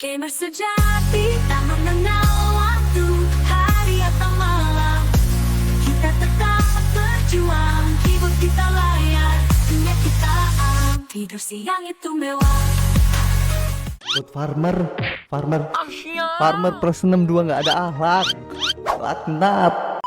Gamer sejati tak mengenal waktu, hari atau malam. Kita tetap berjuang, keyboard kita layar, dunia kita tidur siang itu mewah. Buat farmer plus 62 nggak ada akhlak. Laknat.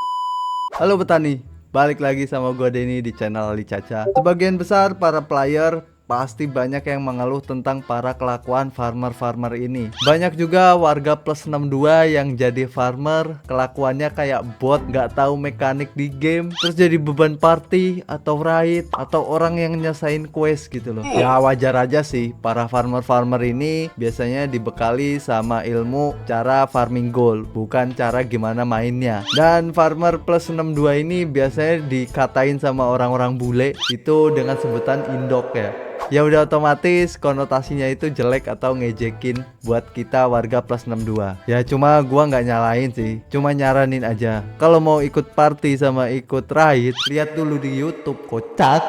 Halo petani, balik lagi sama gua Denny di channel Ali Caca. Sebagian besar para player pasti banyak yang mengeluh tentang para kelakuan farmer-farmer ini. Banyak juga warga plus 62 yang jadi farmer, kelakuannya kayak bot, nggak tahu mekanik di game, terus jadi beban party atau raid atau orang yang nyesain quest gitu loh. Ya wajar aja sih, para farmer-farmer ini biasanya dibekali sama ilmu cara farming gold, bukan cara gimana mainnya. Dan farmer plus 62 ini biasanya dikatain sama orang-orang bule itu dengan sebutan indok ya. Ya udah otomatis konotasinya itu jelek atau ngejekin buat kita warga plus 62. Ya cuma gua nggak nyalain sih, cuma nyaranin aja. Kalau mau ikut party sama ikut raid, lihat dulu di YouTube, kocak.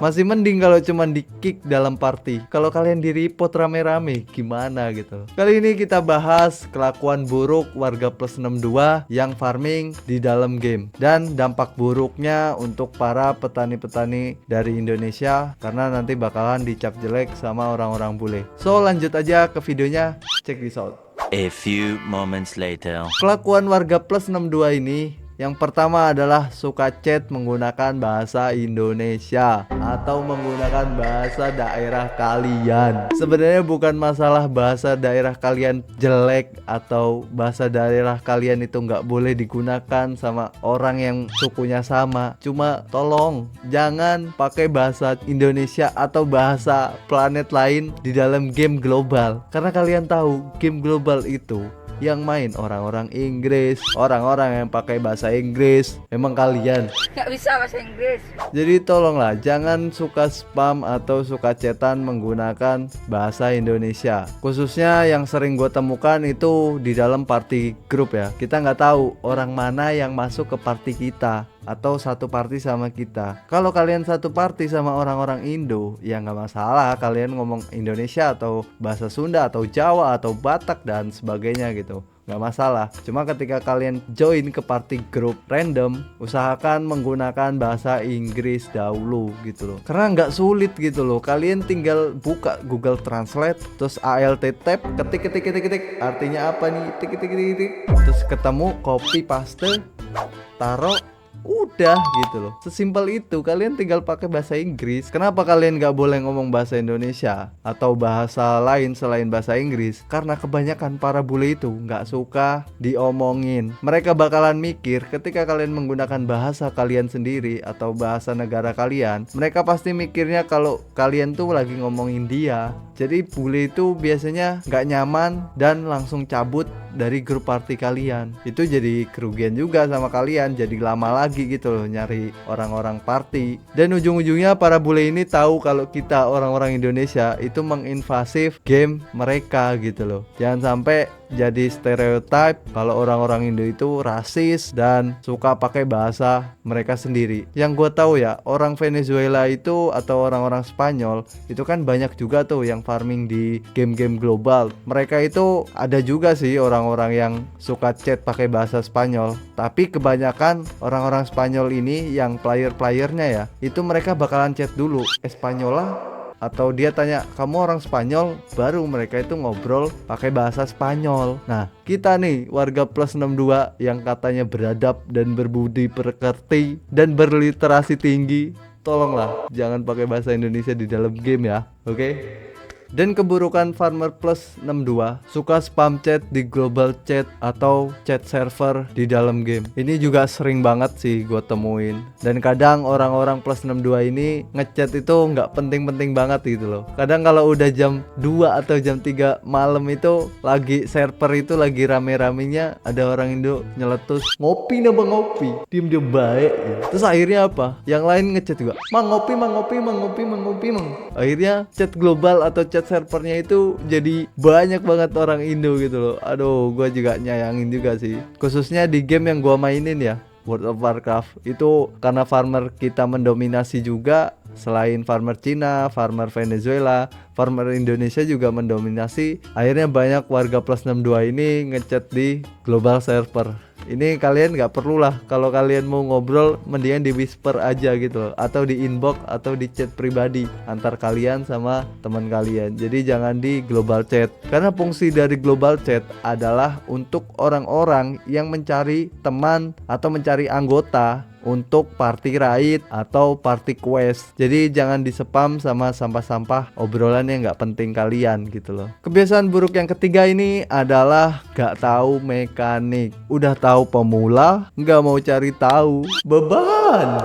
Masih mending kalau cuman di kick dalam party. Kalau kalian di report rame-rame gimana gitu. Kali ini kita bahas kelakuan buruk warga plus 62 yang farming di dalam game dan dampak buruknya untuk para petani-petani dari Indonesia karena nanti bakalan dicap jelek sama orang-orang bule. So lanjut aja ke videonya, check this out. A few moments later. Kelakuan warga plus 62 ini, yang pertama adalah suka chat menggunakan bahasa Indonesia atau menggunakan bahasa daerah kalian. Sebenarnya bukan masalah bahasa daerah kalian jelek atau bahasa daerah kalian itu nggak boleh digunakan sama orang yang sukunya sama. Cuma tolong jangan pakai bahasa Indonesia atau bahasa planet lain di dalam game global. Karena kalian tahu game global itu yang main orang-orang Inggris, orang-orang yang pakai bahasa Inggris. Emang kalian nggak bisa bahasa Inggris. jadi tolonglah jangan suka spam atau suka chatan menggunakan bahasa Indonesia. Khususnya yang sering gue temukan itu di dalam party group ya. Kita nggak tahu orang mana yang masuk ke party kita atau satu party sama kita. Kalau kalian satu party sama orang-orang Indo, ya nggak masalah kalian ngomong Indonesia atau bahasa Sunda atau Jawa atau Batak dan sebagainya gitu, nggak masalah. Cuma ketika kalian join ke party group random, usahakan menggunakan bahasa Inggris dahulu gitu loh, karena nggak sulit gitu loh. Kalian tinggal buka Google Translate, terus alt tab, ketik artinya apa nih, tik, terus ketemu, copy paste, taruh, udah gitu loh, sesimpel itu. Kalian tinggal pakai bahasa Inggris. Kenapa kalian gak boleh ngomong bahasa Indonesia atau bahasa lain selain bahasa Inggris? Karena kebanyakan para bule itu gak suka diomongin. Mereka bakalan mikir ketika kalian menggunakan bahasa kalian sendiri atau bahasa negara kalian, mereka pasti mikirnya kalau kalian tuh lagi ngomongin dia. Jadi bule itu biasanya gak nyaman dan langsung cabut dari grup party kalian. Itu jadi kerugian juga sama kalian, jadi lama lagi gitu loh nyari orang-orang party. Dan ujung-ujungnya para bule ini tahu kalau kita orang-orang Indonesia itu menginvasif game mereka gitu loh. Jangan sampai jadi stereotip kalau orang-orang Indo itu rasis dan suka pakai bahasa mereka sendiri. Yang gue tahu ya, orang Venezuela itu atau orang-orang Spanyol itu kan banyak juga tuh yang farming di game-game global. Mereka itu ada juga sih orang-orang yang suka chat pakai bahasa Spanyol, tapi kebanyakan orang-orang Spanyol ini yang player-playernya ya, itu mereka bakalan chat dulu Espanyola, atau dia tanya kamu orang Spanyol, baru mereka itu ngobrol pakai bahasa Spanyol. Nah kita nih warga plus 62 yang katanya beradab dan berbudi pekerti dan berliterasi tinggi, tolonglah jangan pakai bahasa Indonesia di dalam game ya, oke? Dan keburukan farmer plus 62, suka spam chat di global chat atau chat server di dalam game. Ini juga sering banget sih gue temuin. Dan kadang orang-orang plus 62 ini ngechat itu nggak penting-penting banget gitu loh. Kadang kalau udah jam 2 atau jam 3 malam itu lagi server itu lagi rame-ramenya, ada orang Indo nyeletus, ngopi nih bang, ngopi, diem dia baik gitu. Terus akhirnya apa? Yang lain ngechat juga, mang ngopi. Akhirnya chat global atau chat servernya itu jadi banyak banget orang Indo gitu loh. Aduh, gue juga nyayangin juga sih. Khususnya di game yang gue mainin ya, World of Warcraft. Itu karena farmer kita mendominasi juga, Selain farmer Cina, farmer Venezuela, farmer Indonesia juga mendominasi. Akhirnya banyak warga plus 62 ini ngechat di global server. Ini kalian nggak perlu lah, kalau kalian mau ngobrol mendingan di whisper aja gitu loh, atau di inbox atau di chat pribadi antar kalian sama teman kalian. Jadi jangan di global chat, karena fungsi dari global chat adalah untuk orang-orang yang mencari teman atau mencari anggota untuk party raid atau party quest. Jadi jangan di-spam sama sampah-sampah obrolan yang nggak penting kalian gitu loh. Kebiasaan buruk yang ketiga ini adalah nggak tahu mekanik. Udah tahu pemula, nggak mau cari tahu. Beban.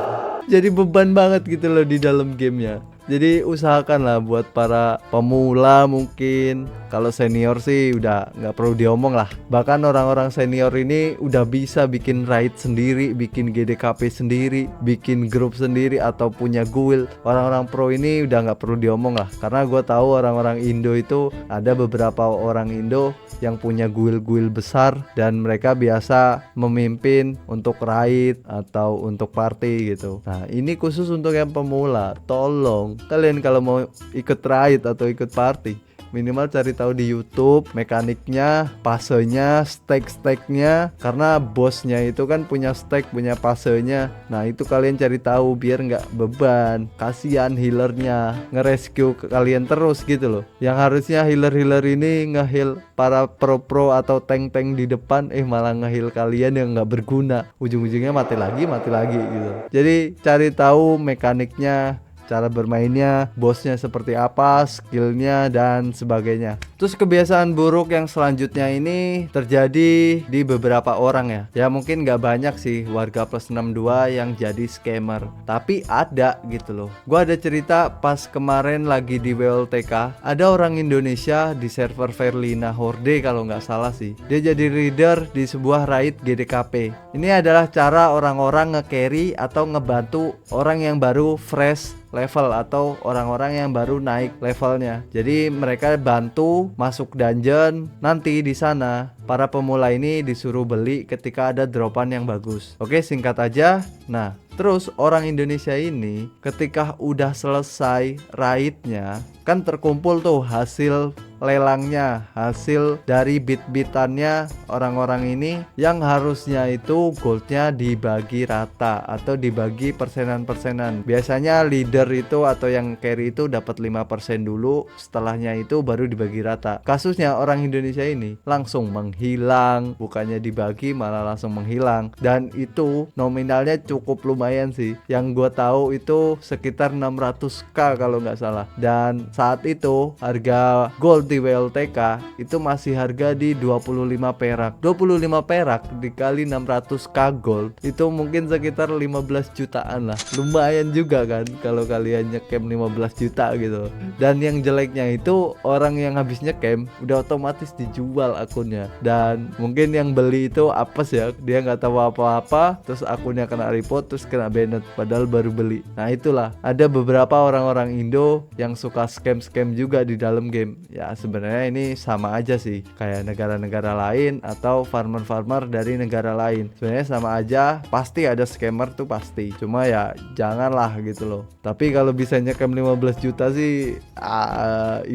Jadi beban banget gitu loh di dalam gamenya. Jadi usahakanlah buat para pemula mungkin. Kalau senior sih udah nggak perlu diomong lah. Bahkan orang-orang senior ini udah bisa bikin raid sendiri, bikin GDKP sendiri, bikin grup sendiri atau punya guild. Orang-orang pro ini udah nggak perlu diomong lah. Karena gue tahu orang-orang Indo itu ada beberapa orang Indo yang punya guild-guild besar dan mereka biasa memimpin untuk raid atau untuk party gitu. Nah ini khusus untuk yang pemula. Tolong kalian kalau mau ikut raid atau ikut party, minimal cari tahu di YouTube mekaniknya, pasenya, stack-stacknya, karena bosnya itu kan punya stack, punya pasenya. Nah itu kalian cari tahu biar nggak beban. Kasihan healernya nge-rescue kalian terus gitu loh. Yang harusnya healer-healer ini nge-heal para pro-pro atau tank-tank di depan, malah nge-heal kalian yang nggak berguna. Ujung-ujungnya mati lagi gitu. Jadi cari tahu mekaniknya, cara bermainnya, bosnya seperti apa, skillnya dan sebagainya. Terus kebiasaan buruk yang selanjutnya ini terjadi di beberapa orang ya. Ya mungkin gak banyak sih warga plus 62 yang jadi scammer, tapi ada gitu loh. Gua ada cerita pas kemarin lagi di WLTK, ada orang Indonesia di server Verlina Horde kalau nggak salah sih. Dia jadi leader di sebuah raid GDKP. Ini adalah cara orang-orang nge-carry atau ngebantu orang yang baru fresh level atau orang-orang yang baru naik levelnya. Jadi mereka bantu masuk dungeon. Nanti di sana para pemula ini disuruh beli ketika ada dropan yang bagus. Oke, singkat aja. Nah, terus orang Indonesia ini ketika udah selesai raidnya, kan terkumpul tuh hasil lelangnya, hasil dari bit-bitannya orang-orang ini yang harusnya itu goldnya dibagi rata atau dibagi persenan-persenan. Biasanya leader itu atau yang carry itu dapat 5% dulu, setelahnya itu baru dibagi rata. Kasusnya orang Indonesia ini langsung menghilang, bukannya dibagi malah langsung menghilang, dan itu nominalnya cukup lumayan sih. Yang gue tahu itu sekitar 600k kalau nggak salah, dan saat itu harga gold di WLTK itu masih harga di 25 perak. 25 perak dikali 600k gold itu mungkin sekitar 15 jutaan lah. Lumayan juga kan kalau kalian nyekem 15 juta gitu. Dan yang jeleknya itu orang yang habis nyekem udah otomatis dijual akunnya, dan mungkin yang beli itu apes ya, dia nggak tahu apa-apa, terus akunnya kena report, terus kena banned padahal baru beli. Nah itulah, ada beberapa orang-orang Indo yang suka scam juga di dalam game. Ya sebenarnya ini sama aja sih kayak negara-negara lain atau farmer-farmer dari negara lain. Sebenarnya sama aja, pasti ada scammer tuh pasti. Cuma ya janganlah gitu loh. Tapi kalau bisa nyekem 15 juta sih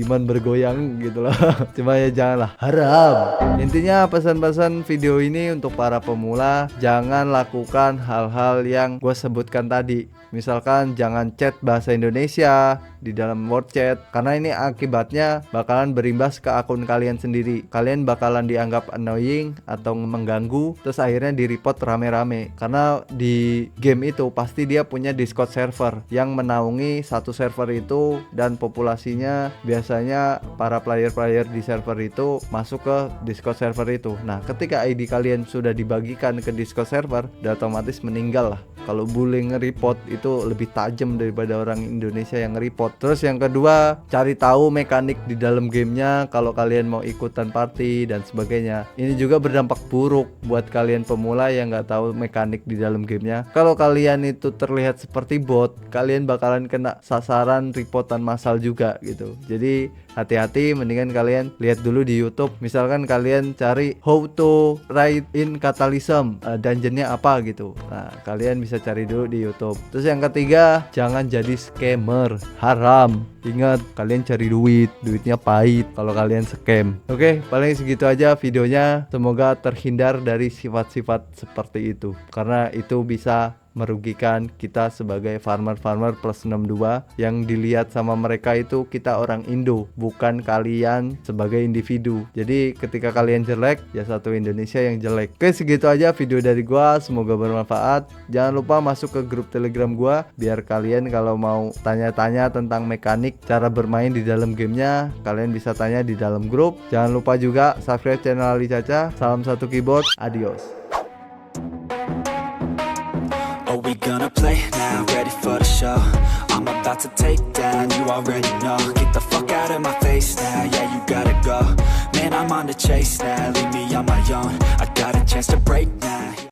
iman bergoyang gitu loh. Cuma ya janganlah, haram. Intinya pesan-pesan video ini untuk para pemula, jangan lakukan hal-hal yang gue sebutkan tadi. Misalkan jangan chat bahasa Indonesia di dalam word chat, karena ini akibatnya bakalan berimbas ke akun kalian sendiri. Kalian bakalan dianggap annoying atau mengganggu, terus akhirnya di report rame-rame. Karena di game itu pasti dia punya Discord server yang menaungi satu server itu, dan populasinya biasanya para player-player di server itu masuk ke Discord server itu. Nah ketika ID kalian sudah dibagikan ke Discord server, udah otomatis meninggal lah. Kalau bullying nge-report itu lebih tajam daripada orang Indonesia yang nge-report. Terus yang kedua, cari tahu mekanik di dalam gamenya kalau kalian mau ikutan party dan sebagainya. Ini juga berdampak buruk buat kalian pemula yang nggak tahu mekanik di dalam gamenya. Kalau kalian itu terlihat seperti bot, kalian bakalan kena sasaran reportan massal juga gitu. Jadi hati-hati, mendingan kalian lihat dulu di YouTube. Misalkan kalian cari how to ride in Catalysm, dungeonnya apa gitu. Nah kalian bisa bisa cari dulu di YouTube. Terus yang ketiga, jangan jadi scammer, haram. Ingat, kalian cari duitnya pahit kalau kalian scam. Oke, paling segitu aja videonya. Semoga terhindar dari sifat-sifat seperti itu, karena itu bisa merugikan kita sebagai farmer plus 62 yang dilihat sama mereka itu kita orang Indo, bukan kalian sebagai individu. Jadi ketika kalian jelek, ya satu Indonesia yang jelek. Oke, segitu aja video dari gua, semoga bermanfaat. Jangan lupa masuk ke grup Telegram gua biar kalian kalau mau tanya-tanya tentang mekanik cara bermain di dalam gamenya, kalian bisa tanya di dalam grup. Jangan lupa juga subscribe channel Ali Caca. Salam satu keyboard, adios. Are we gonna play now? Ready for the show? I'm about to take down, you already know. Get the fuck out of my face now, yeah you gotta go. Man, I'm on the chase now, leave me on my own. I got a chance to break now.